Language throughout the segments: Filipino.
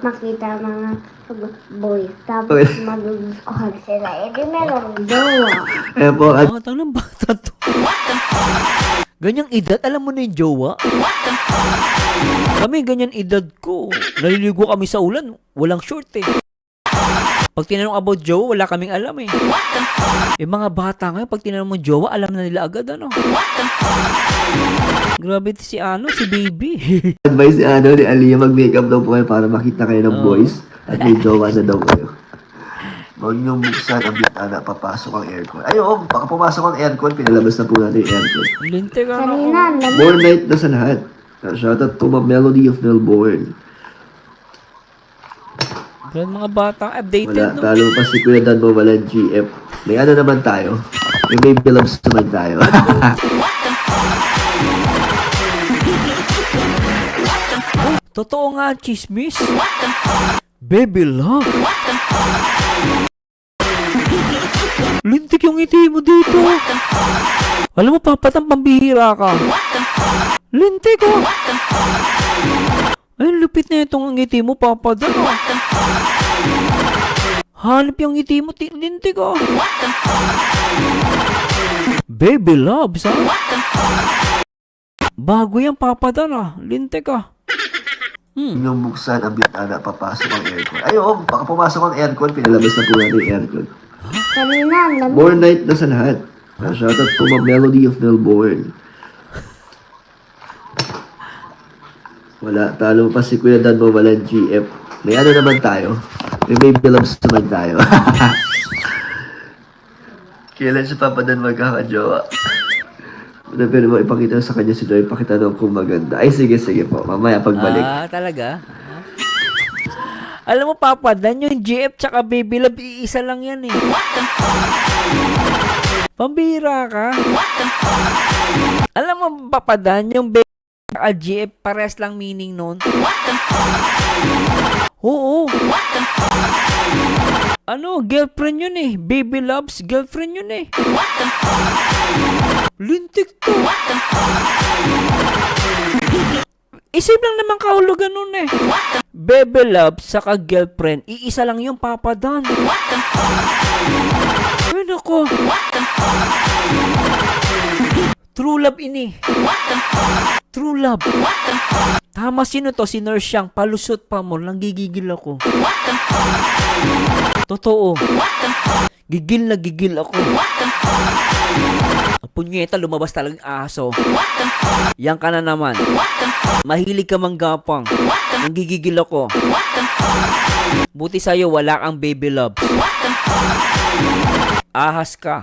makita mga boys. Tapos magugustuhan sila. Eh di merong jowa. Eh po, Tanong bata to. Ganyang edad, alam mo na yung jowa? Kami, ganyan edad ko. Naliligo kami sa ulan, walang short eh. Pag tinanong about jowa, wala kaming alam eh. Yung mga bata ngayon, pag tinanong mo jowa, alam na nila agad ano. Grabe si si baby. advice ni Aliyah, mag-makeup daw po kayo para makita kayo ng boys at may jowa na daw kayo. Huwag niyong buksan ang bintana, papasok ang aircon. Ay, oo, baka pumasok ang aircon, pinalabas na po natin yung aircon. Linte ka na. Kanina, lamig. More night na sa lahat. Shoutout to my Melody of Melbourne. Ganun mga bata, updated Wala, no? talo pa si Kuya Dan mo, walang GF. May ano naman tayo. May baby loves naman tayo. Totoo nga, chismis. Baby love. Lintik yung ngiti mo dito. Alam mo, papatang pambihira ka. Lintik ko. Ay, lupit na itong ngiti mo, papadan. Hanap yung ngiti mo, lintik ko. Baby loves, ha? Bago yan, papadan, ha? Lintik ka. Yung buksan ang bintana, papasok ang aircon. Ay, oo, baka pumasok ang aircon, pinalabas na po natin yung aircon. Kanina, lamig. More night na sa lahat. Shoutout to my Melody of Melbourne. Wala, talo pa si Kuya Dan mo, walang GF. May ano naman tayo. May baby loves naman tayo. Kailan si Papa Dan magkakajowa? Pero mo ipakita sa kanya si Joy, pakita daw kung maganda. Ay, sige po. Mamaya pagbalik. Talaga? Alam mo, Papa Dan, yung GF tsaka Baby Love, iisa lang yan eh. Pambira ka. Alam mo, Papa Dan, yung Baby tsaka GF, pares lang meaning nun. Oo. Ano, girlfriend yun eh. Baby Loves, girlfriend yun eh. Lintik to. Isip lang naman kahulugan nun eh. Baby love saka girlfriend, iisa lang yung Papa Dan. Ay nako. True love ini. True love. Tama, sino to? Si Nurse Yang. Palusot pa mo. Nanggigigil ako. Totoo. Gigil na gigil ako. Punyeta, lumabas talagang aso. Yan ka na naman. Mahilig ka manggapang. Nanggigigil ako. Buti sa'yo, wala kang baby loves. Ahas ka.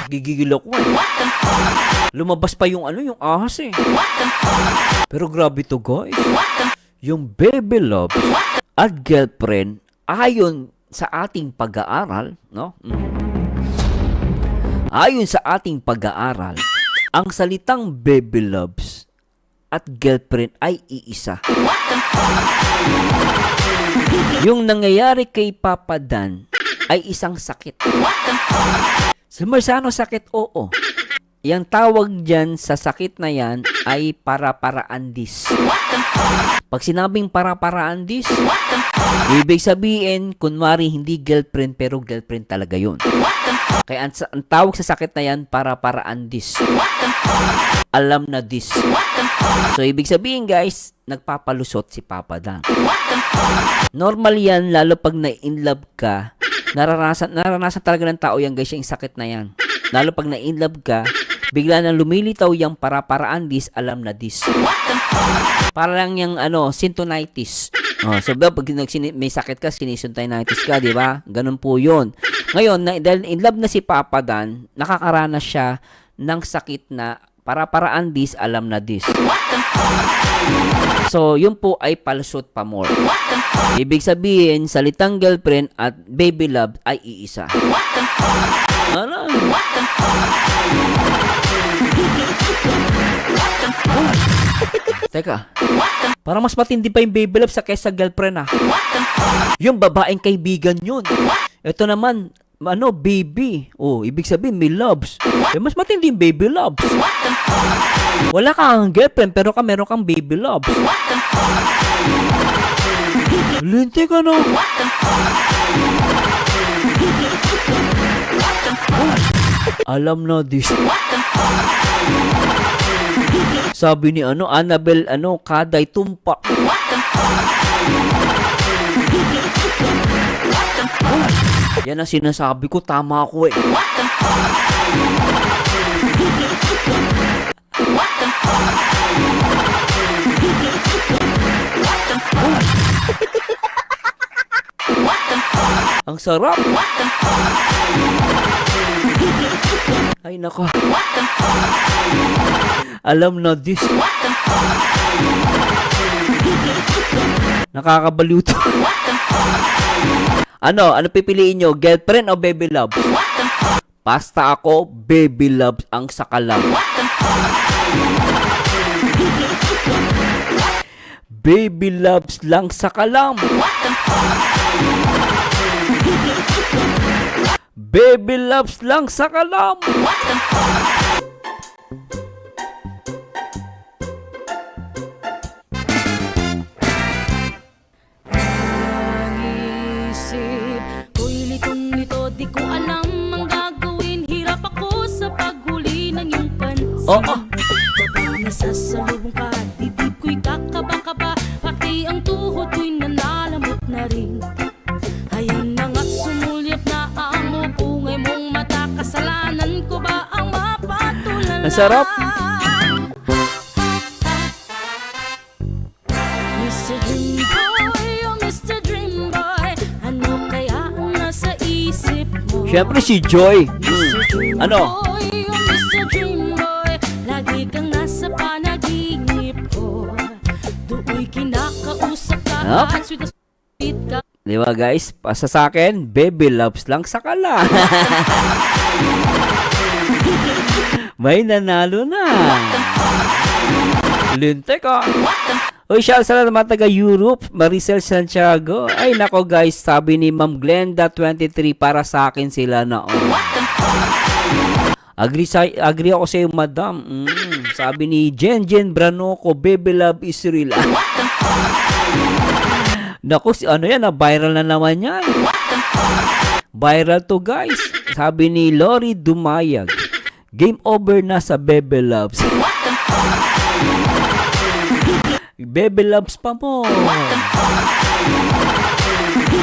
Gigigil ako eh. Lumabas pa yung yung ahas eh. Pero grabe to guys. Yung baby loves at girlfriend, ayon sa ating pag-aaral, no? Ayon sa ating pag-aaral, ang salitang baby loves at girlfriend ay iisa. Yung nangyayari kay Papa Dan ay isang sakit. Sumarsano sakit? Oo. Yang tawag dyan sa sakit na yan ay para-paraandis. Pag sinabing para-paraandis, ibig sabihin, kunwari hindi girlfriend pero girlfriend talaga yun. Kaya ang tawag sa sakit na yan, para-paraandis. Alam na this. So, ibig sabihin guys, nagpapalusot si Papa Dan. Normal yan, lalo pag na-inlove ka, naranasan talaga ng tao yan guys, yung sakit na yan. Lalo pag na-inlove ka, bigla nang lumilitaw yung para-paraandis, alam na this. Para lang yung syntonitis. So pag may sakit ka, sinisuntinitis ka, di ba? Ganun po yun. Ngayon, dahil in love na si Papa Dan, nakakaranas siya ng sakit na para-paraandis, alam na this. So, yun po ay palusot pa more. Ibig sabihin, salitang girlfriend at baby love ay iisa. Ano? Teka, parang mas matindi pa yung baby love sa kaysa girlfriend Yung babaeng kaibigan yun. Ito naman, baby. Oh, ibig sabihin may loves. Mas matindi yung baby loves. Wala kang girlfriend pero meron kang baby loves. Lintik ka no? Alam na this. Sabi ni Annabel Kaday tumpak. Yan ang sinasabi ko, tama ako eh. Ang sarap. Ay nako. Alam na this. Nakakabaliw to. Ano pipiliin nyo? Girlfriend o baby loves? Basta ako, baby loves ang sakalam. Baby loves lang sakalam. Baby loves lang sakalam. Isip ko'y litong-lito, di ko alam ang gagawin. Hirap ako sa paghuli ng iyong pansin. Oo. Kapag nasasalubong ka, dibdib ko'y kakaba-kaba, pati ang tuhod ko'y nanalamot na rin. Ayan na nga't sumulyap na ang bungay mong mata. Kasalanan ko ba ang mapatulala? Ang sarap. Mr. Dream Boy, oh Mr. Dream Boy, ano kaya ang nasa isip mo? Siyempre si Joy. Ano? Boy, oh Mr. Dream Boy, lagi kang nasa panaginip ko. Do'y kinakausap ka Yup. at sweet na sweet ka. Di ba guys? Pasa sa akin, baby loves lang sakala. May nanalo na. Lintek ah. Uy, shout sa mga taga Europe, Maricel Santiago. Ay nako guys, sabi ni Ma'am Glenda 23 para sa akin sila na Agree ako sa iyo, madam. Sabi ni Jen Branoco, baby love is real. Naku, yan, viral na naman yan. Viral to guys. Sabi ni Lori Dumayag, game over na sa baby loves. Baby loves pa mo.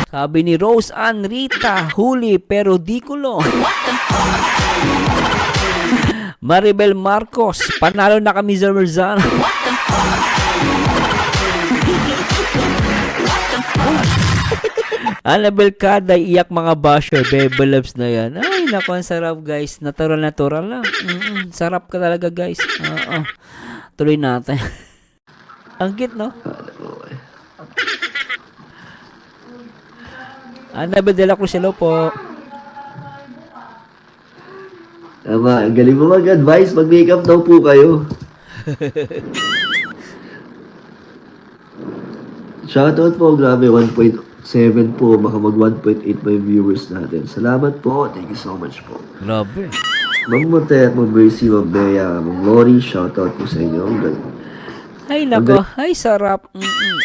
Sabi ni Rose Ann Rita, huli pero di kulo. Maribel Marcos, panalo na kami sa Merzana. Annabel Kaday, iyak mga basher, baby loves na yan. Ay, naku, ang sarap guys. Natural lang. Sarap ka talaga guys. Oo. Tuloy natin. Ang cute, no? Annabel de la Cruz, hello po. Tama, ang galing mo mag-advise. Mag-makeup daw po kayo. Shoutout po, grabe, 1.7 po, baka mag 1.8 pa yung viewers natin. Salamat po, thank you so much po. Grabe. Ma'am Motet, Ma'am Mercy, Ma'am Bea, Ma'am Lori, shoutout po sa inyo. Ang galing. Ay, nako. Ay, sarap.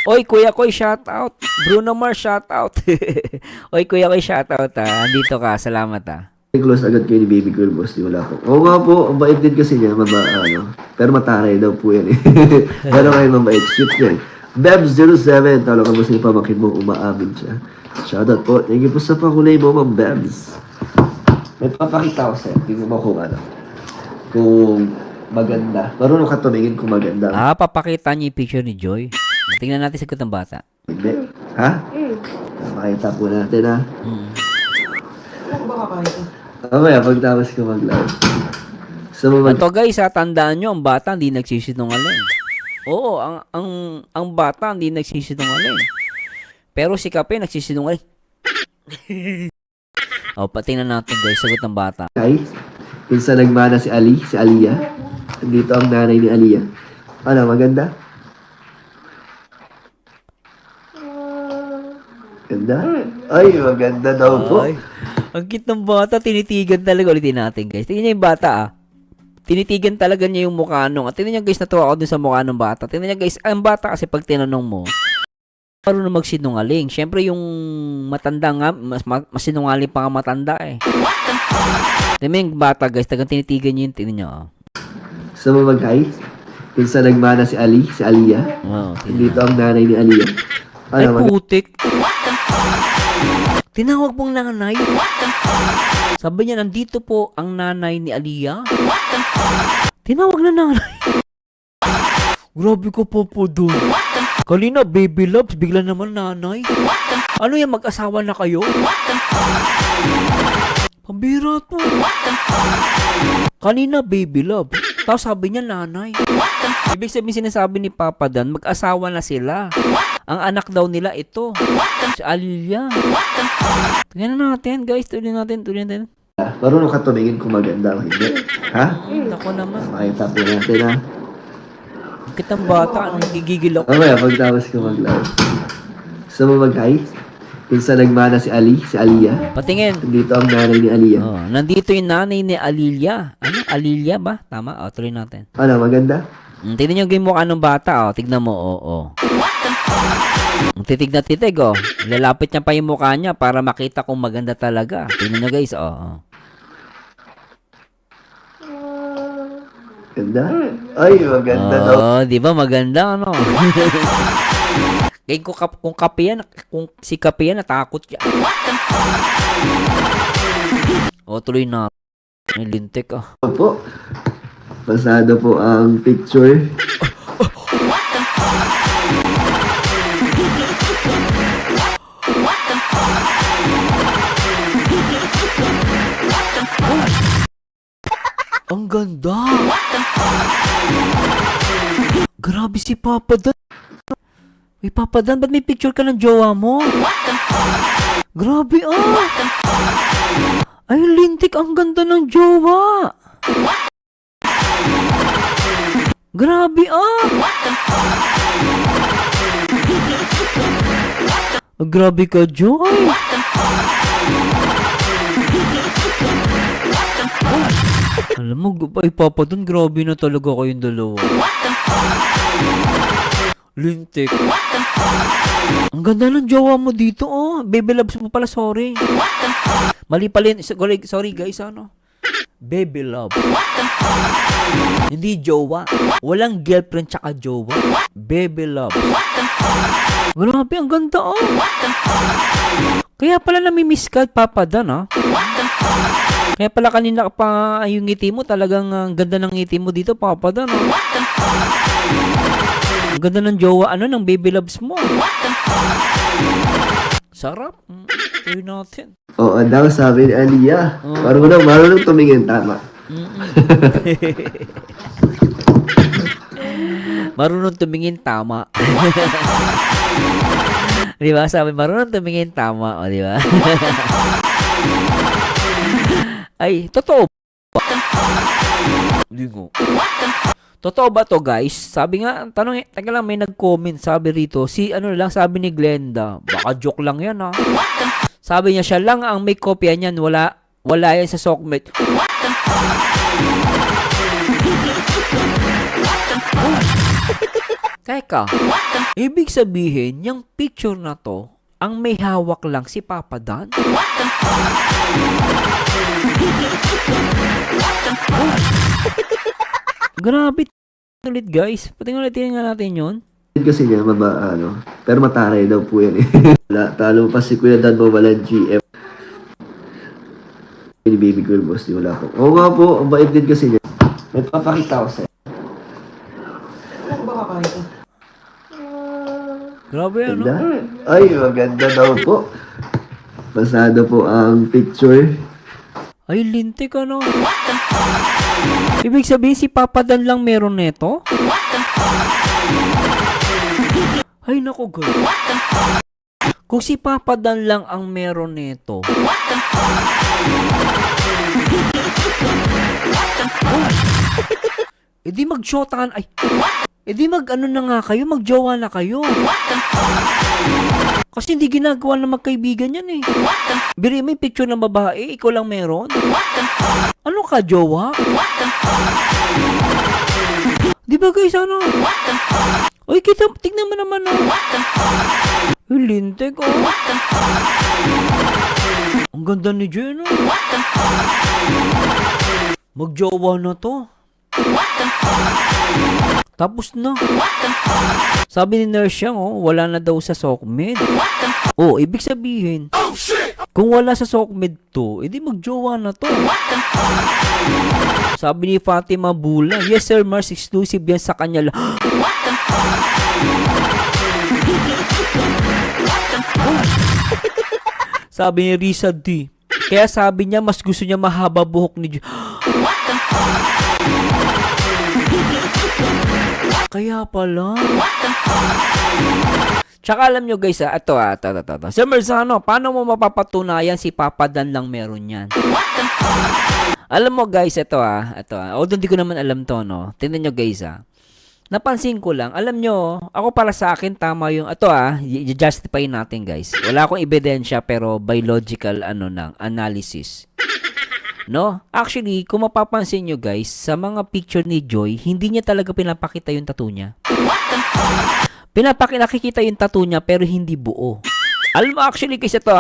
Oy, Kuya Koy, shoutout. Bruno Mars, shoutout. Oy, Kuya Koy, shoutout Andito ka, salamat Close agad kayo ni Baby Girl Boss, di wala po. Oo nga po, ang bait din kasi niya, pero mataray daw po yan eh. Pero kayo mabait, cute niya eh. Bebs07, talaga mo sa pamangkin mo, umaamin siya. Shoutout po, thank you po sa pakulay mo, Ma'am Bebs. May papakita ko sa'yo, tingnan mo kung kung maganda. Marunong ka tumingin kung maganda. Papakita niya yung picture ni Joy. Tingnan natin sagot ng bata. Hindi. Ha? Makita po natin ha. Mamaya, pagtapos ko mag-live. So, Ito guys, tandaan nyo, ang bata hindi nagsisinungaling. Oo, ang bata hindi nagsisinungaling. Pero si Kape nagsisinungaling. Patingnan natin guys, sagot ng bata. Ay, pinsan nagmana si Aliyah. Dito ang nanay ni Aliyah. Ano, maganda? Ganda? Ay, maganda daw po. Ay, ang cute ng bata, tinitigan talaga. Ulitin natin guys. Tingnan niyo yung bata tinitigan talaga niya yung mukha nung. At tingnan niyo guys, natuwa ako dun sa mukha ng bata. Tingnan niyo guys, ang bata kasi pag tinanong mo, marunong magsinungaling. Siyempre yung matanda nga, mas sinungaling pa nga matanda eh. Tingnan mo yung bata guys, tagang tinitigan niyo yun. Tingnan niyo. Sa mamagkay, kung saan nagmana si Ali, si Aliyah. Wow, Dito ang nanay ni Aliyah. ay Ano, putik. Tinawag pong nanay. Sabi niya, nandito po ang nanay ni Aliyah. Tinawag na nanay. Grabe ko po doon. Kanina, baby loves, bigla naman nanay. Ano yan, mag-asawa na kayo? Pambira to. Kanina, baby love. Tapos sabi niya, nanay. Ibig sabihin sinasabi ni Papa Dan, mag-asawa na sila. Ang anak daw nila ito. Si Aliyah. Tingnan natin, guys. Tuloy natin. marunong ka tumingin kung maganda o hindi. Ha? Ako naman. Makita po natin ha. Kitang bata, anong gigigil ako. Mamaya, pagtapos ko maglaro. Sa mamagkay, kung saan nagmana si Ali, si Aliyah. Patingin. Dito ang nanay ni Aliyah. Oh, nandito yung nanay ni Aliyah. Ano? Aliyah ba? Tama? O, tuloy natin. Ano, maganda? Tignan nyo yung mukha ng bata. O, tignan mo. Oo. Titig na titig. O. Lalapit niya pa yung mukha niya para makita kung maganda talaga. Tignan nyo guys. O. Ganda? Ay, maganda daw. Oh, di ba maganda ano? Kaya kung kape yan, kung si kape yan, natakot siya. O, tuloy na. May lintik ah. Opo. Pasado po ang picture. Ang ganda! Grabe si Papa Dan. May Papa Dan, ba't may picture ka ng jowa mo? Grabe ah! Ay, lintik, ang ganda ng jowa! Grabe ah! Grabe ka, Joy! Alam mo, ay Papa Dan, grabe na talaga kayong dalawa. Lintik. Ang ganda ng jowa mo dito, oh. Baby loves mo pala, sorry. Mali pala yun. Sorry guys, ano? Baby love. Hindi jowa. Walang girlfriend tsaka jowa. Baby love. Grabe, ang ganda, oh. Kaya pala namimiss ka, Papa Dan, ah. Kaya pala kanina pa yung ngiti mo, talagang ganda ng ngiti mo dito, Papa Dan, oh. Ang ganda ng jowa, ano, ng baby loves mo. Sarap. Tuloy natin. Oo, daw sabi ni Aliyah. Marunong tumingin, tama. Marunong tumingin, tama. Di ba? Sabi, marunong tumingin, tama. O, di ba? Ay, totoo ba? Hindi ko. Totoo ba to, guys? Sabi nga, tanong, teka lang, may nag-comment, sabi rito, sabi ni Glenda, baka joke lang yan, ha? Sabi niya, siya lang ang may kopya niyan, wala yan sa Sockmate. Teka, ibig sabihin, yung picture na to, ang may hawak lang si Papa Dan? Grabe ulit guys. Patingin nga natin yun. Kasi niya, pero mataray daw po yan eh. Talo pa si Kuya Dan mo, walang GF. Ni baby girl boss, di wala po. Oo nga po, ang bait din kasi niya. May papakita ko sa'yo. Ano ba kakakita? Grabe ano? Ganda? Ay, maganda daw po. Pasado po ang picture. Ay, lintik ano? Ibig sabihin si Papa Dan lang meron neto? Ay, naku guys. Kung si Papa Dan lang ang meron neto, edi mag-shotaan. Ay, Eh di mag-ano na nga kayo, magjowa na kayo. Kasi hindi ginagawa ng magkaibigan yan eh. Biri may picture ng babae, ikaw lang meron. Ano ka, jowa? Di ba guys, ano? Uy, kita, tignan mo naman oh. Lintek oh. Ang ganda ni Jen oh. Magjowa na to. Tapos na. Sabi ni nurse Yang, oh, wala na daw sa SOCMED. Oh, ibig sabihin, kung wala sa SOCMED to, edi magjowa na to. Sabi ni Fatima Bula, yes sir, Mars, exclusive yan sa kanya lang. Sabi ni Risa D, kaya sabi niya, mas gusto niya mahaba buhok ni Kaya pala. Tsaka alam nyo guys, ito. Sir Merzano, paano mo mapapatunayan si Papa Dan lang meron yan? Alam mo guys, ito. Although hindi ko naman alam to, no? Tingnan nyo guys, napansin ko lang, alam nyo, ako para sa akin, tama yung, i-justify natin guys. Wala akong ebidensya, pero biological, analysis. No? Actually, kung mapapansin nyo guys, sa mga picture ni Joy, hindi niya talaga pinapakita yung tattoo niya. Nakikita yung tattoo niya pero hindi buo. Alam mo actually guys, ito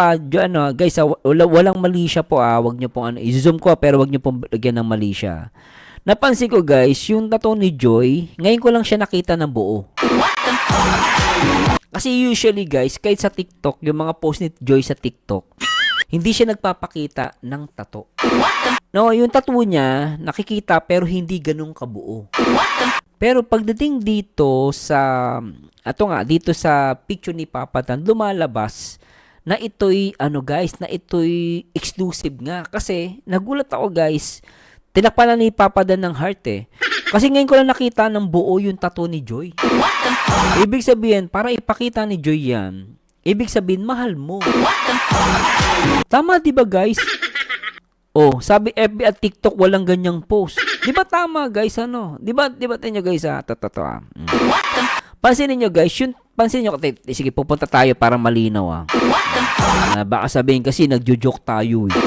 guys, walang mali siya po wag niyo pong i-zoom ko pero wag niyo pong lagyan ng mali siya. Napansin ko guys, yung tattoo ni Joy, ngayon ko lang siya nakita ng buo. Kasi usually guys, kahit sa TikTok, yung mga post ni Joy sa TikTok, hindi siya nagpapakita ng tattoo. No, yung tattoo niya, nakikita pero hindi ganun kabuo. Pero pagdating dito sa, dito sa picture ni Papa Dan, lumalabas na ito'y, na ito'y exclusive nga. Kasi, nagulat ako guys, tinakpan na ni Papa Dan ng heart eh. Kasi ngayon ko lang nakita ng buo yung tattoo ni Joy. Ibig sabihin, para ipakita ni Joy yan, ibig sabihin, mahal mo. Tama, di ba guys? Oh, sabi FB at TikTok walang ganyang post. Di ba tama guys, Di ba tinyo guys, Pansinin nyo guys, pansin nyo, sige, pupunta tayo para malinaw, baka sabihin kasi nagjo-joke tayo, eh.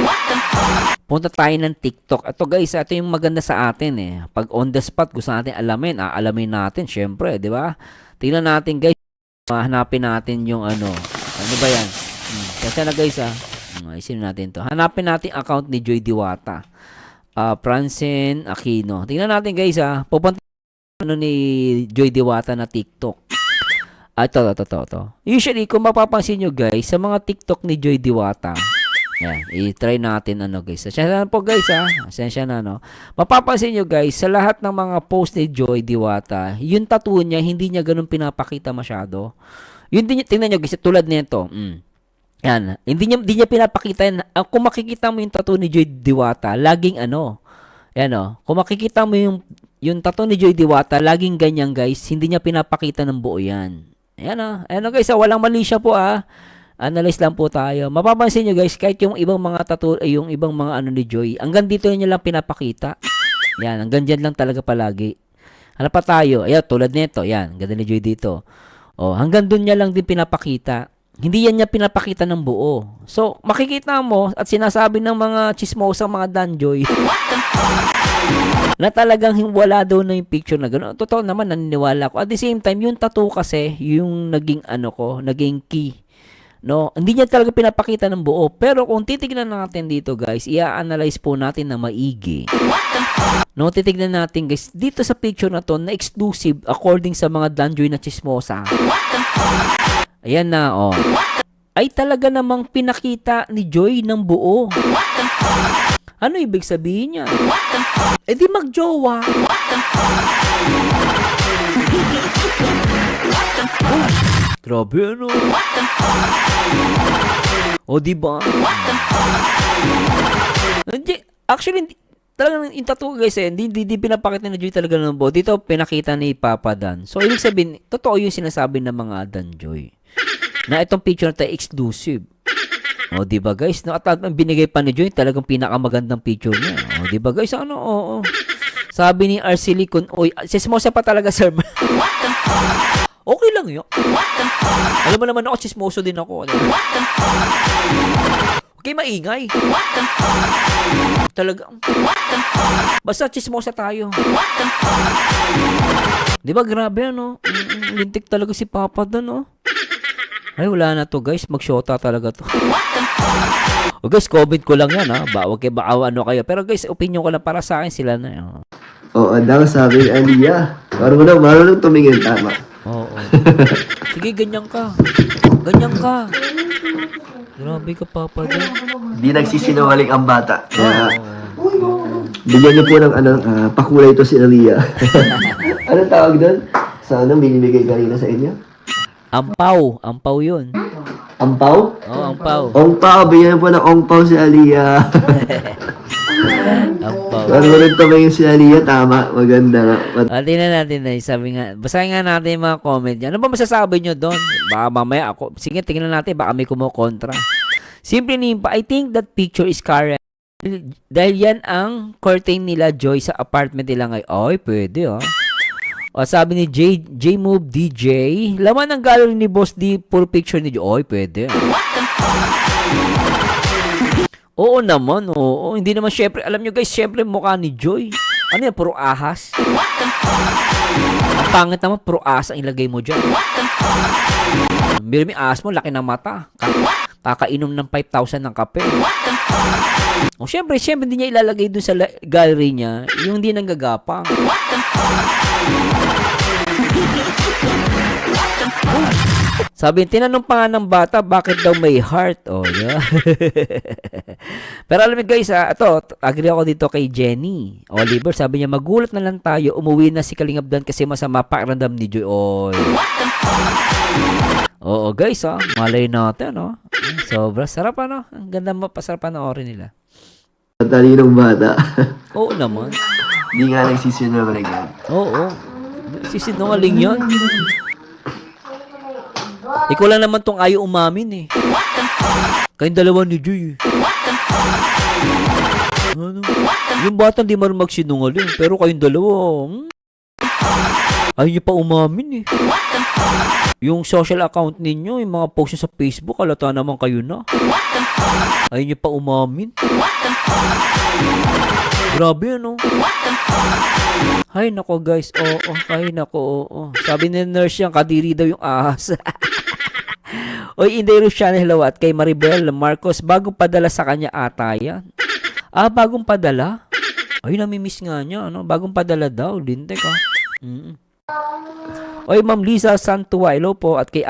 Punta tayo ng TikTok. Ito guys, ito yung maganda sa atin, eh. Pag on the spot, gusto natin alamin natin, syempre, di ba? Tingnan natin guys, hanapin natin yung ano ba yan? Kasi na guys, isin natin to. Hanapin natin account ni Joy Diwata. Francine Aquino. Tingnan natin guys, pupunta ni Joy Diwata na TikTok. Ito. Usually, kung mapapansin nyo guys, sa mga TikTok ni Joy Diwata, yan, i-try natin guys. Asensya na po guys, Asensya na, no? Mapapansin nyo guys, sa lahat ng mga post ni Joy Diwata, yung tattoo niya, hindi niya ganun pinapakita masyado. Yun din, tingnan nyo guys, tulad nito. Yan, hindi niya pinapakita yan. Kung makikita mo yung tattoo ni Joy Diwata, laging kung makikita mo yung tattoo ni Joy Diwata, laging ganyan guys, hindi niya pinapakita ng buo yan. Ayan guys, walang mali siya po Analyze lang po tayo. Mapapansin nyo guys, kahit yung ibang mga tattoo, yung ibang mga ni Joy, hanggang dito niya lang pinapakita. Yan, hanggang dyan lang talaga palagi. Hanap pa tayo. Ayan, tulad nito. Yan, ganda ni Joy dito. Oh, hanggang dun niya lang din pinapakita. Hindi yan niya pinapakita ng buo. So, makikita mo at sinasabi ng mga chismosang mga danjoy na talagang wala daw na yung picture na gano'n. Totoo naman, naniniwala ko. At the same time, yung tattoo kasi, yung naging naging key. No, hindi niya talaga pinapakita ng buo. Pero kung titignan natin dito guys, i-analyze po natin na maigi. No, titignan natin guys, dito sa picture na to, na exclusive according sa mga danjoy na chismosa. Ayan na, ay talaga namang pinakita ni Joy ng buo. Ano ibig sabihin niya? Eh di magjowa. Grabe ano? O diba? Actually, talagang yung tattoo guys hindi pinapakita na Joy talaga ng buo. Dito pinakita ni Papa Dan. So ibig sabihin, totoo yung sinasabi ng mga danjoy na itong picture na tayo exclusive. O diba guys? At binigay pa ni Joy talagang pinakamagandang picture niya. O diba guys? Sabi ni Arceli kung, oy, chismosa pa talaga, sir. Okay lang yun. Alam mo naman ako, chismoso din ako. Okay, maingay. Talaga. Basta chismosa tayo. Di ba grabe ano? Lintik talaga si Papa doon, no? Ay, wala na to, guys. Mag-shota talaga to. O guys, comment ko lang yan, ha? Huwag kayo baka ano kayo. Pero guys, opinion ko lang para sa akin sila na. Oo, daw sabi ni Aliyah. Marunong tumingin, tama. Oo. Sige, ganyan ka. Ganyan ka. Grabe ka, Papa doon. Di nagsisinungaling ang bata. Kaya, bigyan niyo po ng pakulay ito si Aliyah. Anong tawag doon? Sa binibigay kanina sa inyo? Ampaw. Ampaw yun. Ampaw? Oo, ampaw. Ongpaw, bigyan po ng ongpaw si Aliyah. Ampaw. Marunong tumingin si Aliyah, tama. Maganda. Tingnan natin na, sabi nga, basahin nga natin yung mga comment yan. Ano ba masasabi nyo doon? Baka mamaya ako, sige, tingnan natin, baka may kumukontra. Simple nimpa, I think that picture is correct. Dahil yan ang curtain nila, Joy, sa apartment nila ngayon. Ay, pwede, oh. O, sabi ni J-Move DJ, laman ng gallery ni Boss D, full picture ni Joy. Ay, pwede. Oo naman, oo. Hindi naman syempre, alam nyo guys, syempre mukha ni Joy. Ano yan, puro ahas? Ang pangit naman, puro ahas ang ilagay mo dyan. Mira may ahas mo, laki ng mata. Kakainom ng 5,000 ng kape. O syempre hindi niya ilalagay dun sa gallery niya, yung hindi nanggagapang. Sabi, tinanong pa nga ng bata, bakit daw may heart? Oh, yeah. Pero alam mo guys, agree ako dito kay Jenny Oliver. Sabi niya, magulat na lang tayo, umuwi na si Kalingap Dan kasi masama pakiramdam ni Joy. Oh, oo guys, malay natin, sobra sarap, ang ganda mapasarap panoorin nila. Talinong bata. Oo naman. Hindi nga nagsisinungaling yan. Oo. Sisinungaling yun. Ikaw lang naman tong ayaw umamin eh. Kayong dalawa ni Joy eh. Ano? Yung bata hindi marunong magsinungaling, pero kayong dalawa, ayaw niyo pa umamin eh. Yung social account ninyo, yung mga post nyo sa Facebook, halata naman kayo na. Ayaw niyo pa umamin. Grabe ano. Hay nako guys, oo. Hay nako, oo. Sabi ni nurse yan, kadiri daw yung ahas. Oy, Inday Rusiana, hello. At kay Maribel Marcos, bagong padala sa kanya ata yan. Bagong padala? Ay, namimiss nga niya, bagong padala daw, lintek Oy, Ma'am Lisa Santua, hello po. At kay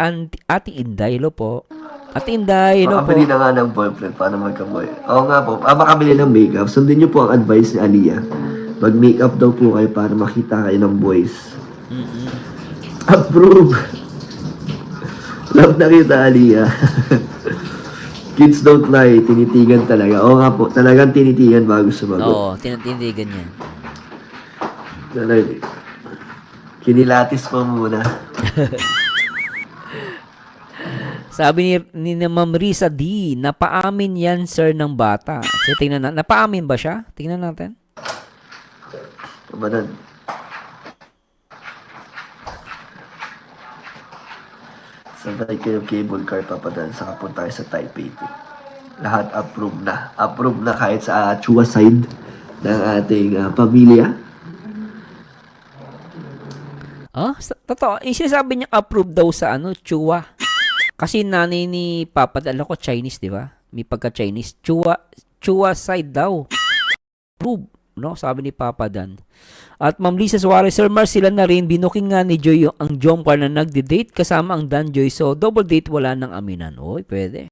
Ate Inday, hello po. Ate Inday, hello po. Makabili na nga ng boyfriend, paano magka-boy? Oo nga po, makabili ng makeup. Sundin niyo po ang advice ni Aliyah. Mag-makeup daw po kayo para makita kayo ng boys. Approve. Love na kita, Aliyah. Kids don't lie, tinitigan talaga. Oo nga po, talagang tinitigan bago sumagot. Oo, tinitigan yan. Talaga. Kinilatis pa muna. Sabi ni Ma'am Risa D, napaamin yan sir ng bata. So, tingnan natin. Napaamin ba siya? Tingnan natin. Kabanan. Sabay kayo cable car papadaan sa kapon tayo sa Taipei. Lahat approve na. Approve na kahit sa Chua side ng ating pamilya. Totoo. Yung sinasabi niya approve daw sa Chua. Kasi nanay ni Papa, alam ko Chinese, di ba? May pagka-Chinese. Chua side daw. Approve. Sabi ni Papa Dan. At Ma'am Lisa Suarez, Sir Mar, sila na rin, binuking nga ni Joy ang Jomcar na nagde-date kasama ang Dan Joy. So, double date, wala nang aminan. Oy, pwede.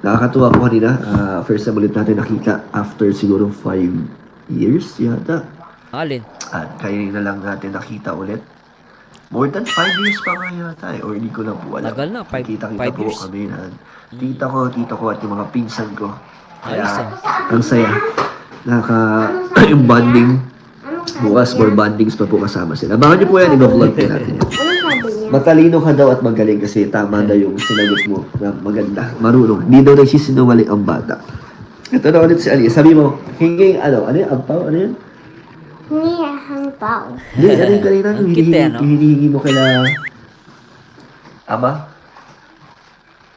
Nakakatuwa ko kanina. First time ulit natin nakita after siguro 5 years yata. Alin? At kayo na lang natin nakita ulit. More than 5 years pa nga yata or hindi ko lang po alam. Tagal na, 5 Kita-kita po years. kami na tita ko at yung mga pinsan ko. Ayos, Kaya, ang saya. Yung bonding. Bukas, more bondings pa po kasama sila. Abangan niyo po yan, i-vlog po natin yan. Ano sabi niya? Matalino ka daw at magaling kasi tama daw yung sinagot mo na maganda, marunong. Hindi daw nagsisinungaling ang bata. Ito na ulit si Ali. Sabi mo, hinging ano yun? Ampaw? Ano yun? Niya. pao. Hindi, ano yung kanina? Yung Ang cute eh, no? hinihingi mo kila... Ama?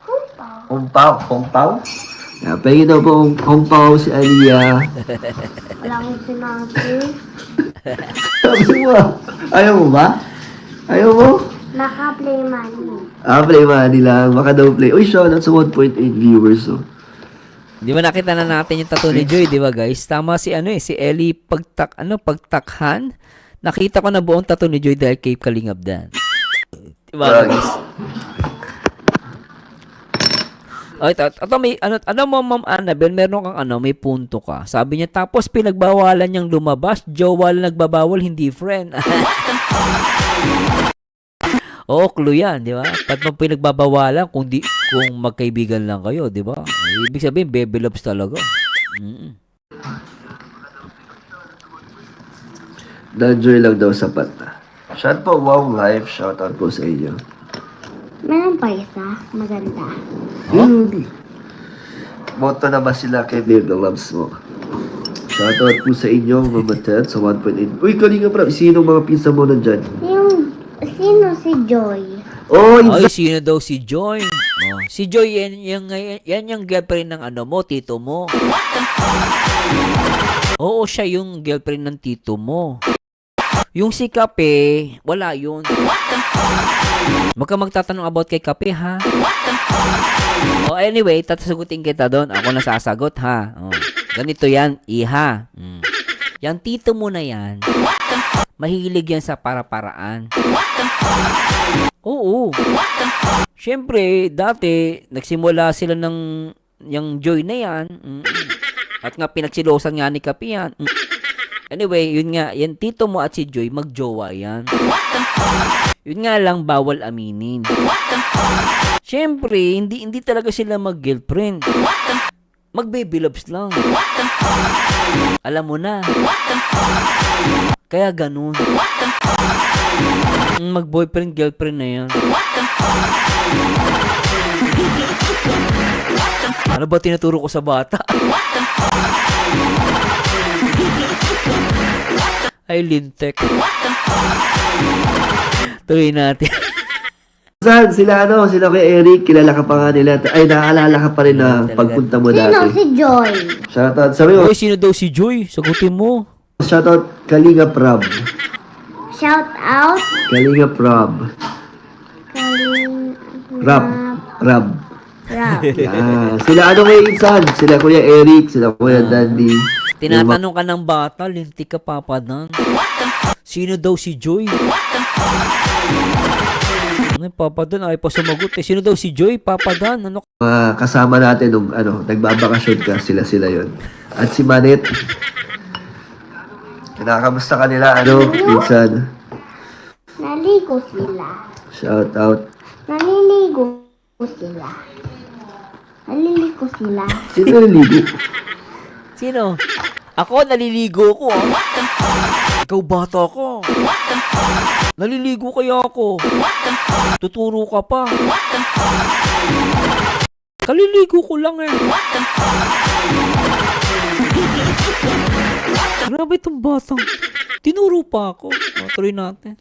Kung pao. Hongpao? Hongpao? Pahingin daw po Hongpao si Aliyah. Walang sinabi. Sabi mo, ayaw mo ba? Ayaw mo? Naka-play money. Play money lang. Baka daw play. Uy, shoutout sa 1.8 viewers, oh. Di ba nakita na natin yung tattoo ni Joy, di ba guys? Tama si si Ellie pagtakhan. Nakita ko na buong tattoo ni Joy dahil kay Kalingap Dan. Di ba guys? Ay, may mo Ma'am Annabel, meron kang may punto ka. Sabi niya tapos pinagbawalan niyang lumabas, jowa lang nagbabawal, hindi friend. Oo, clue yan, di ba? Pag pinagbabawalan kung magkaibigan lang kayo, di ba? Ibig sabihin, baby loves talaga. Danjoy lang daw sapat na. Shout po, wow life. Shoutout po sa inyo. Meron pa isa. Maganda. Moto na ba sila kay Baby Loves mo? Shoutout po sa inyo, Mama Ted, sa 1.8. Uy, kalinga pra, sino mga pizza mo nandyan? Sino si Joy? Oh, Ay, sino daw si Joy? Oh, si Joy, yan yung girlfriend ng mo, tito mo. Oo, siya yung girlfriend ng tito mo. Yung si Kape, wala yun. Magka magtatanong about kay Kape, ha? Oh, anyway, tatasagutin kita doon. Ako na sasagot, ha? Oh, ganito yan, iha. Yan tito mo na yan, mahilig yan sa para-paraan. Oo. Siyempre, dati, nagsimula sila ng yung Joy na yan. At nga, pinagsilosan nga ni Kape yan. Anyway, yun nga, yan tito mo at si Joy, magjowa yan. Yun nga lang, bawal aminin. Siyempre, hindi talaga sila mag-girlfriend. Mag-baby loves lang. Alam mo na. Kaya ganun. Mag-boyfriend, girlfriend na yan. Ano ba tinuturo ko sa bata? Ay, lintek. Tuloy natin. saan? Sila sila kay Eric, kilala ka pa nga nila. Ay, naaalala ka pa rin na pagpunta mo Sino dati. si Joy? Shoutout, sabi mo, Uy, sino daw si Joy? Sagutin mo. shoutout Kalinga Prab. Shout out. Kalinga Prab. Rab. Rab. Sila kay Insan, sila Kuya Eric, sila Kuya Dandy. Tinatanong ka ng bata, lintik ka papadan. Sino daw si Joy? Ano, papadan? Ay pa sumagot eh. Sino daw si Joy? Papadan? Ano? Kasama natin nung nagbabakasyon ka, sila yon. At si Manet. Kinakamusta kanila, Insan? Naligo sila. Shout out. Naliligo sila. Naliligo sila. Sino naliligo? Sino? Ako, naliligo ko. Ikaw bata ko. Naliligo kaya ako. Tuturo ka pa. Kaliligo ko lang eh. Grabe itong batang. Tinuro pa ako. Tuloy natin.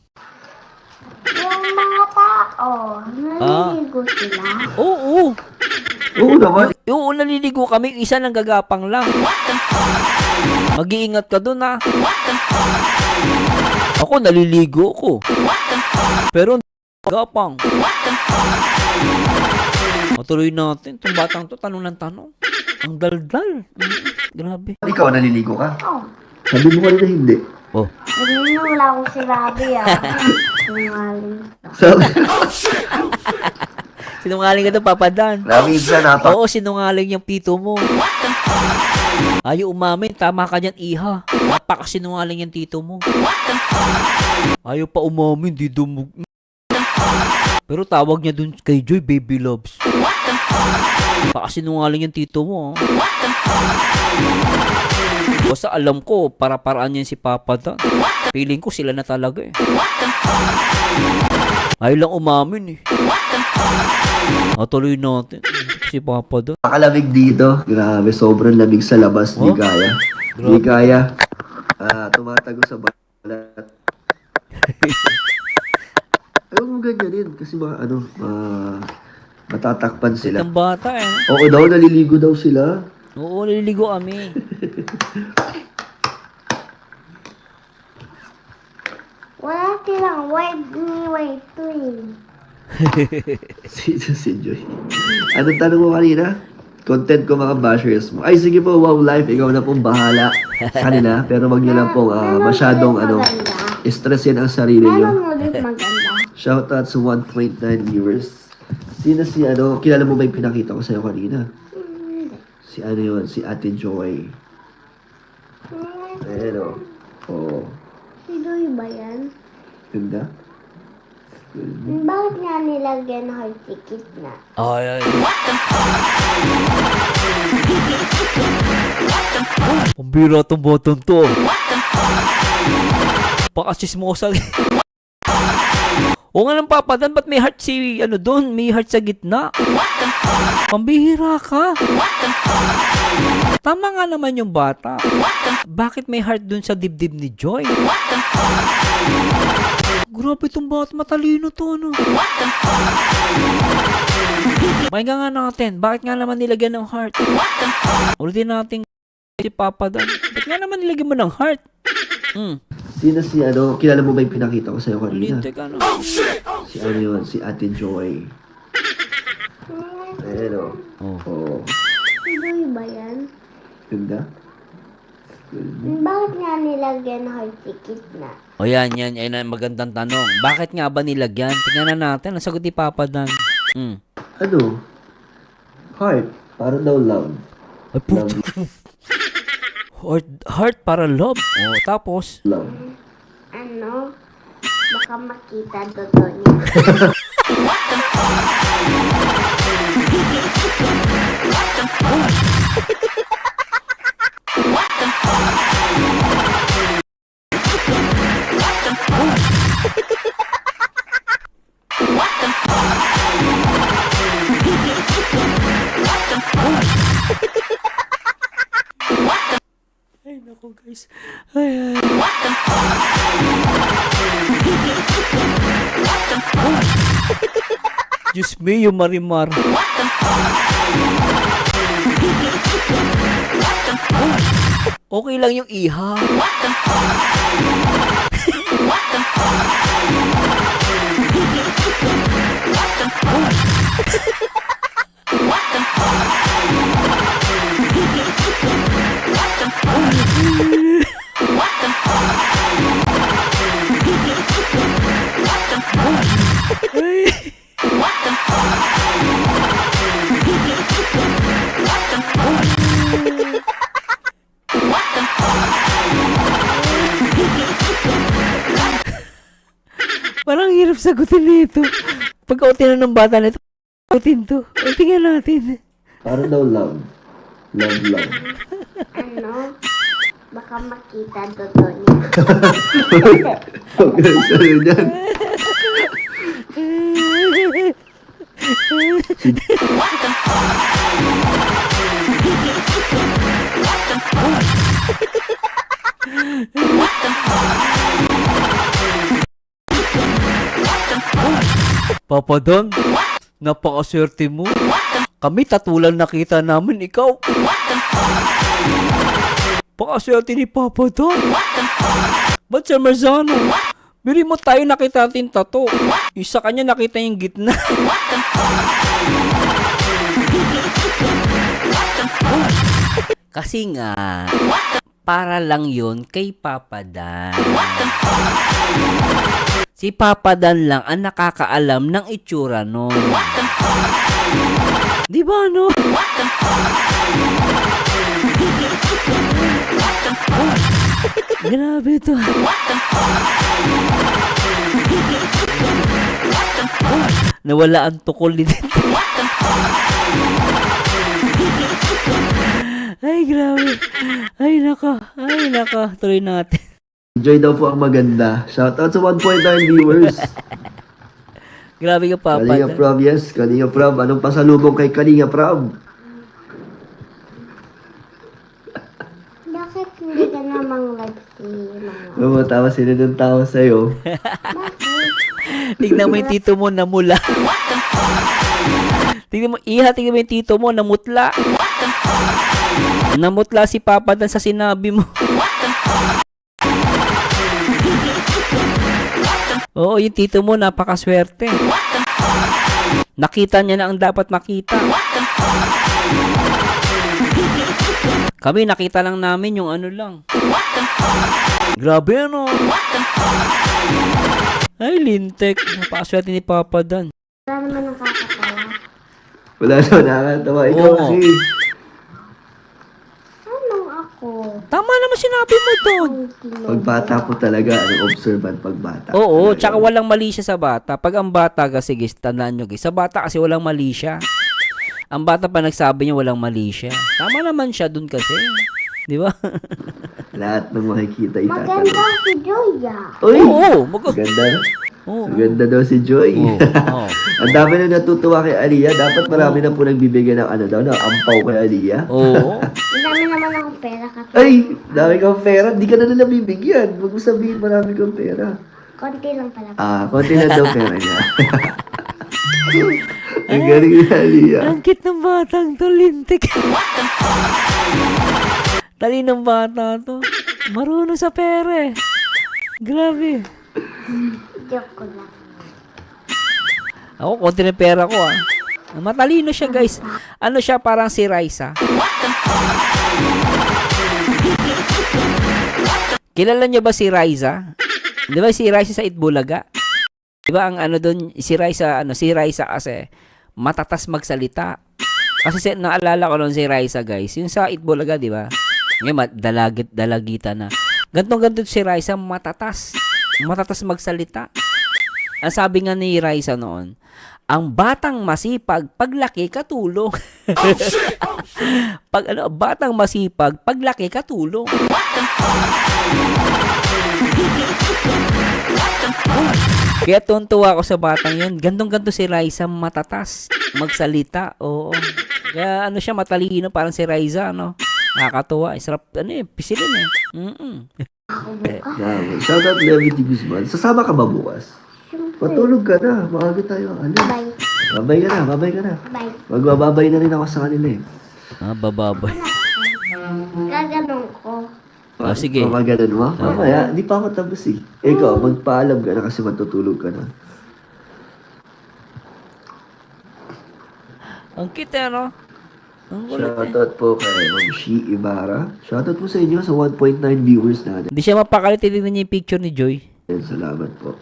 Yung mga tao, naliligo sila. Oo. Oo naman. Oo, naliligo kami. Isa nang gagapang lang. Mag-iingat ka dun, ha. Ako, naliligo ko. Pero, gapang. Matuloy natin. Itong batang to, tanong ng tanong. Ang daldal. Grabe. Ikaw, naliligo ka? Oh, Sabi mo kanina hindi. Oh. hindi mo wala akong sinabi Sinungaling. Sabi, Sinungaling ka to, Papa Dan. minsan Oo, sinungaling yung pito mo. Ayaw umamin, tama ka dyan, iha. Napakasinungaling yung tito mo. Ayaw pa umamin, di dumug. Pero tawag niya dun kay Joy, baby loves. Napakasinungaling yung tito mo. Basta alam ko, para-paraan niya si Papa Dan. Feeling ko sila na talaga eh. Ayaw lang umamin eh. Tuloy natin. Si Papa Dan. nakalamig dito. Grabe, sobrang lamig sa labas. Di Oh? kaya. Grabe. Di kaya. Tumatago sa bahay. Ayaw mo ganyanin kasi matatakpan sila. Ang bata eh. Oo daw, naliligo daw sila. Oo, naliligo kami. Wala silang white ni white twin. Si Joy. Anong tanong mo kanina? Content ko mga bashers mo. Ay, sige po, wow life. Ikaw na pong bahala sa kanila. Pero wag nyo lang pong masyadong stressin ang sarili Meron nyo. ulit maganda. Shoutout sa 1.9 viewers. Sino si kilala mo ba yung pinakita ko sa'yo kanina? Si yun, si Ate Joy. Ayan o. Oo. Sidoy ba yan? Ganda. Bakit nga nilagyan ng heart ticket na? Ay. Pambira tong button to. Pakasismosa. O nga ng papadan, ba't may heart doon? May heart sa gitna. Pambihira ka. Tama nga naman yung bata. Bakit may heart doon sa dibdib ni Joy? Grabe itong bata, matalino to, no? Pakinggan nga natin, bakit nga naman nilagyan ng heart? Ulitin natin si Papadan. Bakit nga naman nilagyan mo ng heart? Sino si kilala mo ba yung pinakita ko sa'yo kanina? Ulitin ka, no? Si yun, si Ate Joy. Ayan o. Oo. Sidoy ba yan? Ganda. Bakit nga nilagyan ng heart ticket na? O yan ang magandang tanong. Bakit nga ba nilagyan? Tingnan na natin, ang sagot ni Papadan. Heart. Para daw love. Ay, puto. Heart para love. O, tapos? Love. Baka makita totoo niya. Ay, naku guys. Ay. Diyos me, yung marimar. Okay lang yung iha. Parang hirap sagutin nito. Pagka ng bata nito, sagutin to. O, tingnan natin. Para daw love. Love. Baka makita totoo niya. Huwag ka nang sabi dyan. Papa Don, napakaswerte mo. Kami tatulan nakita namin ikaw. Pakaswerte ni Papa Don. Ba't Sir Marzano? Bili mo tayo nakita natin tato. Isa kanya nakita yung gitna. Kasi nga, para lang yun kay Papa Dan. Si Papa Dan lang ang nakakaalam ng itsura nun. Di ba, no? Grabe to. Nawala ang tukol ni Tito. Ay, grabe. Ay, naka. Tuloy natin. Enjoy daw po ang maganda. Shoutout sa 1.9 viewers. Grabe ka, Papa. Kalinga Prab, yes. Kalinga Prab. Anong pasalubong kay Kalinga Prab? Bakit hindi ka namang si Mama. Tumatawa sila ng tawa sa'yo. Tignan mo yung tito mo namula. Tignan mo, tignan mo yung tito mo namutla. Namutla si Papa Dan sa sinabi mo. Oo, yung tito mo napakaswerte. Nakita niya na ang dapat makita. Kami nakita lang namin yung ano lang. Grabe ano. Ay, lintek. Napakaswerte ni Papa Dan. Wala naman nakakatawa. Wala daw nakakatawa. Ikaw Oo. kasi. Ano ako? Tama naman sinabi mo doon. Pagbata po talaga, observant pagbata. Oo, Talaga. tsaka walang mali siya sa bata. Pag ang bata kasi, guys, tandaan nyo guys, sa bata kasi walang mali siya. Ang bata pa nagsabi niya walang mali siya. Tama naman siya dun kasi. Di ba? Lahat ng makikita Maganda itatanong. si Joya. Uy! Oo, Maganda. Oo. Maganda daw si Joy. Oo. Ang dami na natutuwa kay Aliyah. Dapat marami na po nagbibigay ng ano daw, ng ampaw kay Aliyah. Oo. Ang dami naman akong pera kasi Ay! Dami kang pera. Di ka na nila bibigyan. Huwag mo sabihin marami kang pera. konti lang pala. Konti na daw pera niya. Ang galing ni Aliyah. Ang cute ng batang to, lintik. Tali ng bata to. Marunong sa pere. Grabe. Joke ko lang. Ako, konti ng pera ko ah. Matalino siya guys. Ano siya, parang si Raisa. Kilala niyo ba si Raisa? Di ba si Raisa sa Itbulaga? Di ba ang ano doon, si Raisa kasi matatas magsalita. Kasi naalala ko noon si Raisa guys, yung sa Itbulaga, di ba? Ngayon, dalagita na. Gantong-ganto si Raisa, matatas magsalita. Ang sabi nga ni Raisa noon, ang batang masipag, paglaki katulong. Batang masipag, paglaki katulong. Kaya tuntua ako sa batang yun. Gantong-ganto si Raisa, matatas magsalita. Oo. Kaya ano siya, matalino, parang si Raisa, no? Nakakatuwa. Sarap, pisilin eh. Shoutout Levity Guzman. Sasama ka ba bukas? Patulog ka na. Maaga tayo. Ano? Bye. Babay ka na. Bye. Magbababay na rin ako sa kanila eh. Bababay. Gaganong ko. Sige. Ganun mo? Mamaya, di pa ako tapos eh. Ikaw, magpaalam ka na kasi matutulog ka na. Ang cute ano? Ang kulit eh. Shoutout po kay Ma'am Shi Ibarra. Shoutout po sa inyo sa 1.9 viewers natin. Hindi siya mapakalit. Tignan niya yung picture ni Joy. Salamat po.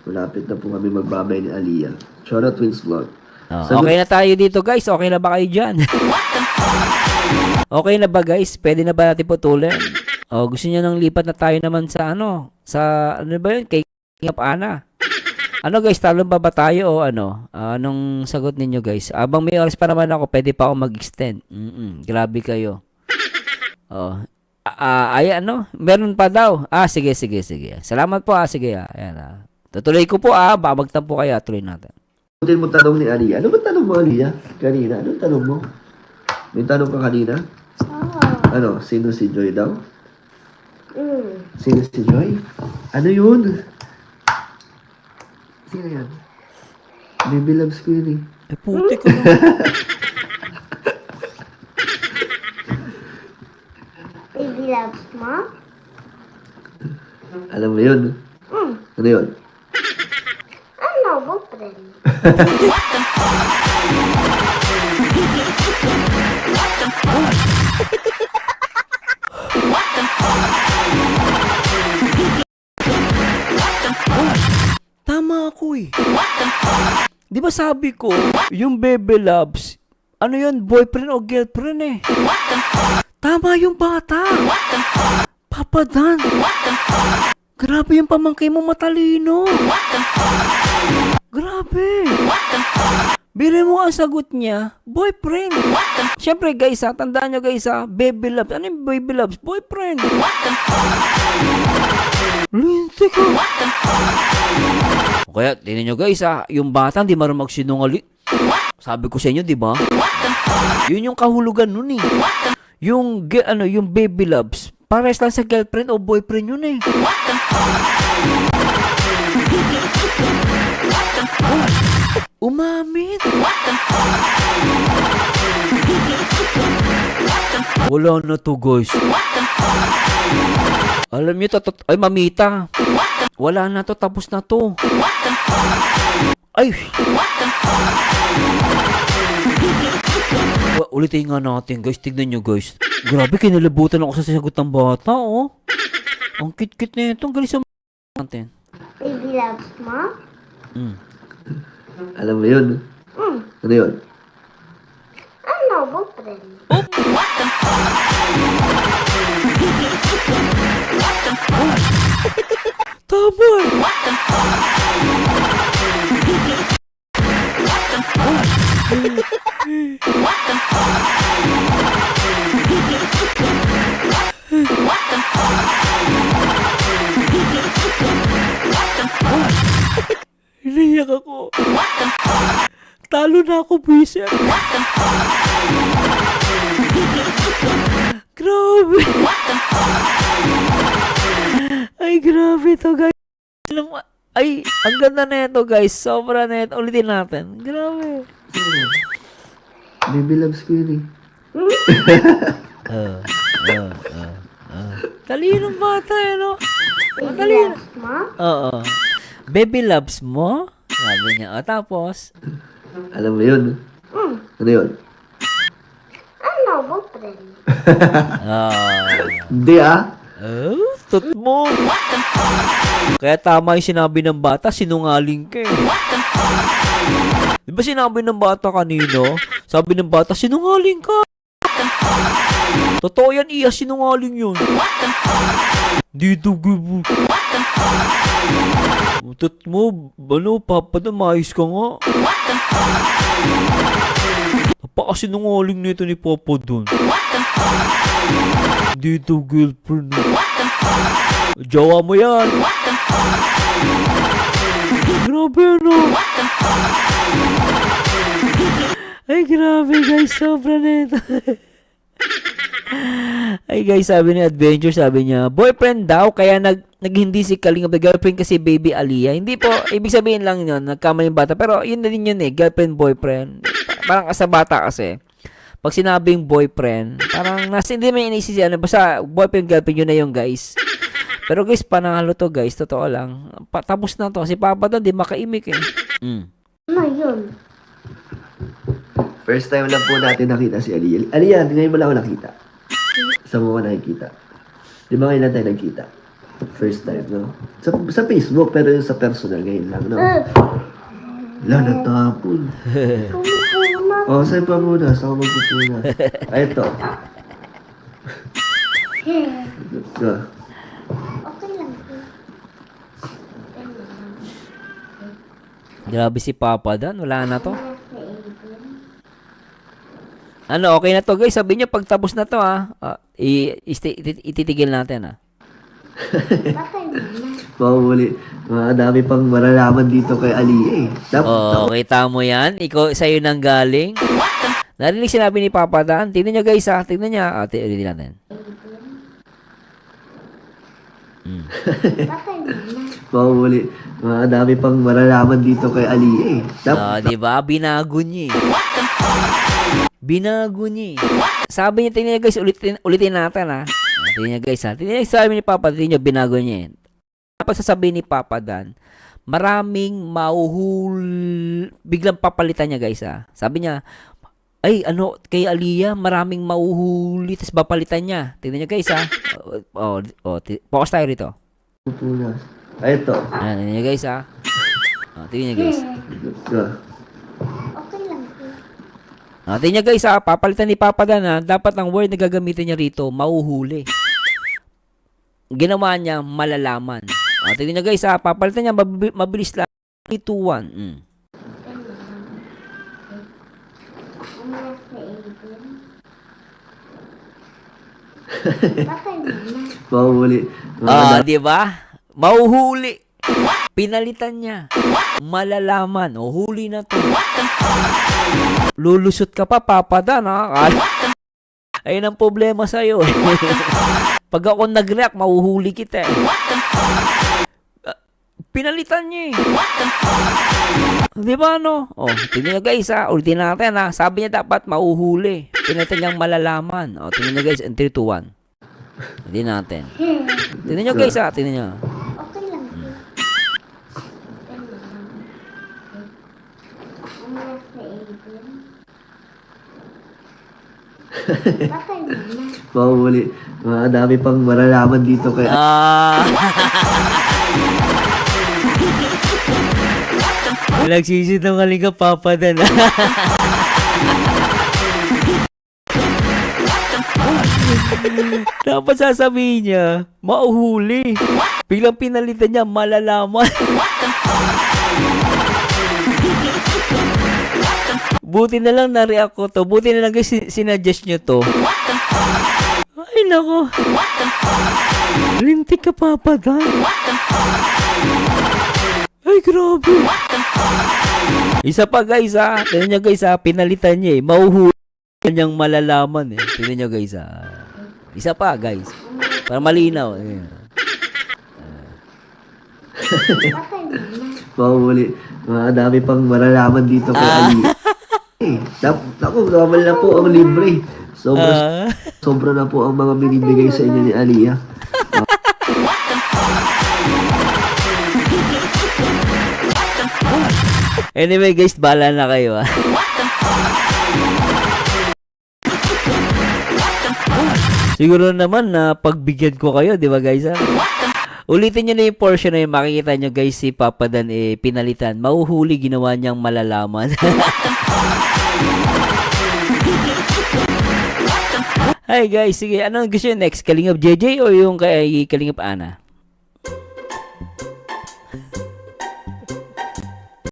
Malapit na po kami magbabay ni Aliyah. Shoutout Twins Vlog. Okay na tayo dito guys. Okay na ba kayo dyan? Okay na ba guys? Pwede na ba natin putulin? Gusto niyo nang lipat na tayo naman sa ano? Sa ano ba yun? Kay King of Ana. Ano guys? Talon ba tayo o ano? Anong sagot ninyo guys? Abang may oras pa naman ako, pwede pa ako mag-extend. Grabe kayo. Ay ano? Meron pa daw. Sige. Salamat po sige. Ayan Tutuloy ko po baka magtampo kayo. Tuloy natin. Putin mo tanong ni Aliyah. Ano ba tanong mo, Aliyah? Kanina? Anong tanong mo? May tanong ka kanina? Ano? Sino si Joy daw? Sino si Joy? Ano yun? Sino yan? Baby loves ko yun eh. Puti ko na. Baby loves mo? Alam mo yun? Ano yun? Ano, boyfriend? Tama ako eh. Di ba sabi ko, yung baby loves, ano yun, boyfriend o girlfriend eh. Tama yung bata. Papa Dan. Grabe yung pamangkin mo matalino. Grabe. Bili mo ang sagot niya, boyfriend. Siyempre guys tandaan nyo guys baby loves. Ano yung baby loves? Boyfriend. Lintik ko. Kaya, tingnan nyo guys yung bata hindi marunong magsinungaling. Sabi ko sa inyo, di ba? Yun yung kahulugan nun eh. Yung baby loves, pares lang sa girlfriend o boyfriend yun eh. Umamit. Wala na to, guys. Alam niyo to, ay mamita. Wala na to, tapos na to. Ay. Ulitin nga natin, guys. Tignan nyo, guys. Grabe, kinalabutan ako sa sagot ng bata, oh. Ang kit-kit na ito. Ang galing sa natin. Baby loves mo? Mm. Alam mo yun? Ano yun? Ano, boyfriend? Tama! Iniyak ako. Talo na ako, buwisit. Grabe. Ay, grabe to, guys. Ay, ang ganda na ito, guys. Sobra na ito. Ulitin natin. Grabe. Baby loves ko yun eh. Talinong bata, eh, no? Baby Talino. loves mo? Oo. Baby loves mo? Sabi niya. O, tapos? Alam mo yun? Ano yun? Ano, boyfriend? Hindi ah. Oh, tot mo. Kaya tama yung sinabi ng bata, sinungaling ka eh. Di ba sinabi ng bata kanino? Sabi ng bata, sinungaling ka. Totoo yan, iya, sinungaling yun. Dito, gibo. Tot mo, ano, papa na, maayos ka nga. Napakasinungaling nito ni Papa dun. Dito, girlfriend. Jawa mo yan. Grabe, ano? Ay, grabe, guys. Sobra na ito. Ay, guys, sabi ni Adventure, sabi niya, boyfriend daw, kaya naghindi si Kalinga, girlfriend kasi baby Aliyah. Hindi po, ibig sabihin lang yun, nagkamali yung bata. Pero yun na din yun eh, girlfriend, boyfriend. Parang sa bata kasi. Pag sinabing boyfriend, parang nasa hindi may inisisi ano, basta boyfriend, girlfriend, yun na yung guys. Pero guys, panalo to guys, totoo lang. Tapos na to. Si Papa doon, di makaimik eh. Ano yun? First time lang po natin nakita si Aliyah. Aliyah, ngayon mo lang ako nakita. Saan mo ka nakikita? Di ba ngayon lang tayo nagkita? First time, no? Sa Facebook, pero yung sa personal ngayon lang, no? Wala, natapon. Kumipuna. O, saan pa muna? Saan ka magpupuna? Ay, ito. Ito. Okay lang. Grabe si Papa doon, wala na to. Ano, okay na to guys. Sabi niyo pagtapos na to ititigil natin Bakit naman? Mahuli. Dami pang malalaman dito kay Aliyah eh. Oh, kita mo yan? Ikaw, sa'yo nang galing. Narinig sinabi ni Papa Dan. Tingnan niyo guys tingnan niya. Ulitin natin. Bakit naman? Mahuli. Dami pang malalaman dito kay Aliyah eh. Di ba? Binago niya eh. Binago niya eh. Sabi niya, tingnan niyo guys, ulitin natin tingnan niyo guys tingnan niyo, sabi ni Papa, tingnan niyo, binago niya eh. Kapag sasabihin ni Papa Dan, maraming biglang papalitan niya guys Sabi niya, ay ano, kay Aliyah, maraming mauhuli, tapos papalitan niya. Tingnan niyo guys focus tayo rito. Pupunas. Ay, ito. Tingnan niyo guys tingnan niyo guys. Ito. Okay lang. Tingnan niyo guys papalitan ni Papa Dan dapat ang word na gagamitin niya rito, mauhuli. Ginawa niya, malalaman. Tingnan niyo guys papalitan niya, mabilis lang. 3, 2, 1. Bakit naman? Mahuli. Di ba? Mauhuli. Pinalitan niya. Malalaman. Huli na to. Lulusot ka pa, Papa Dan Ayun ang problema sa'yo. Pag ako nag-react, mahuhuli kita eh. Pinalitan niya eh. Di ba no? Oh, tingnan nyo guys ha. Ulitin natin ha. Sabi niya dapat mahuhuli. Pinalitan niyang malalaman. Oh, tingnan nyo guys. 3, 2, 1. Ulitin natin. Tingnan nyo guys ha. Tingnan nyo. Okay lang. Umiyak sa aircon. Bakit naman? Mahuli. Dami pang malalaman dito kay Nagsisinungaling ka, Papa Dan. Dapat sasabihin niya, mauhuli. Biglang pinalitan niya, malalaman. Buti na lang na-react ko to. Buti na lang guys, sinuggest nyo to. Ay, nako. Lintik ka, Papa Dan. Ay, grabe. Isa pa guys ha. Tignan nyo guys ha. Pinalitan niya eh. Mauhuli niyang malalaman eh. Tignan nyo guys ha. Isa pa guys. Para malinaw. Ayan. Bakit naman? Mahuli. Dami pang malalaman dito kay Ali. Naku, normal na po ang libre. Sobra na po ang mga binibigay sa inyo ni Aliyah. Anyway guys, bahala na kayo ha. Siguro naman na pagbigyan ko kayo, di ba guys ha? Ulitin nyo na yung portion na yung makikita nyo guys si Papa Dan pinalitan. Mahuhuli, ginawa niyang malalaman. Hi guys, sige, anong gusto nyo next? Kalingap JJ o yung kay Kalingap Ana?